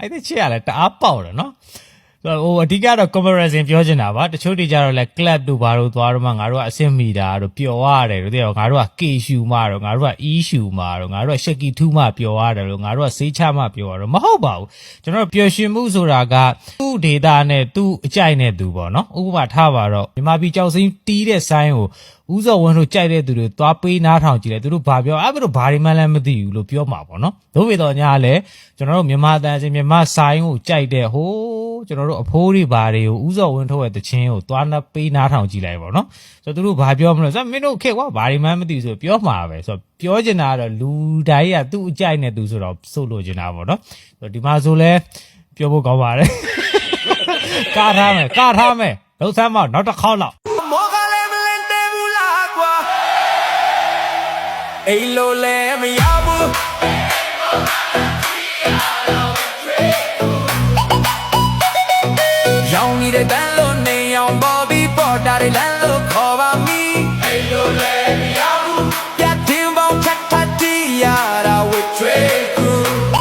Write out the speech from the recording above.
အဲ့ဒီချစ်ရလဲတအားပေါက်တယ်နော်ဟိုအဓိကတော့ comparison ပြောချင်တာပါတချို့တွေကြတော့လဲ club တို့ဘာတို့သွားတော့မှငါတို့ကအဆင့်မီတာတို့ပျော်ရတယ်တို့တဲ့ငါတို့က K ရှူမှတော့ငါတို့က E ရှူမှတော့ငါတို့က Shaky 2မှပျော်ရတယ်လို့ငါတို့ကဆေးချမှပျော်ရတော့မဟုတ်ပါဘူးကျွန်တော်ပျော်ရွှင်မှုဆိုတာကသူ့ data နဲ့သူ့အကြိုက်နဲ့သူပေါ့နော်ဥပမာထားပါတော့မြန်မာပြည်ကြောက်စိမ်းတီးတဲ့ဆိုင်းကိုဦးစော်ဝင်းတို့ကြိုက်တဲ့သူတွေသွားပေးနားထောင်ကြည့်တယ်သူတို့ဘာပြောအဲ့ဘယ်လိုဘာတွေမှလည်းမသိဘူးလို့ပြောမှာပေါ့နော်တို့ပေတော့ညာလဲကျွန်တော်တို့မြန်မာတန်စင်မြန်မာဆိုင်းကိုကြိုက်တဲ့ဟိုးကျွန်တော်တို့အဖိုးတွေဘာတွေကိုဦးစော်ဝင်းထုတ်ရဲ့တခြင်းကိုသွားနှပေးနားထောင်ကြည့်လိုက်ပေါ့နော်ဆိုတော့သူတို့ဘာပြောမလို့ဆိုတော့မင်းတို့ခေကွာဘာတွေမှမသိဘူးဆိုပြောမှာပဲဆိုတော့ပြောချင်တာကတော့လူတိုင်းကသူ့အကြိုက်နဲ့သူဆိုတော့ဆိုလို့ချင်တာပေါ့နော်ဆိုတော့ဒီမှာဆိုလဲပြောဖို့ကောင်းပါတယ်ကာထားမယ်လုံးဆမ်းမနောက်တစ်ခေါက်လောက်အိမ်လိုလဲမရဘူးရောင်နေတဲ့တန်လို့နေအောင်ပေါ်ပြီးပေါ်တာတွေလမ်းလို့ခေါ်ပါမီအိမ်လိုလဲ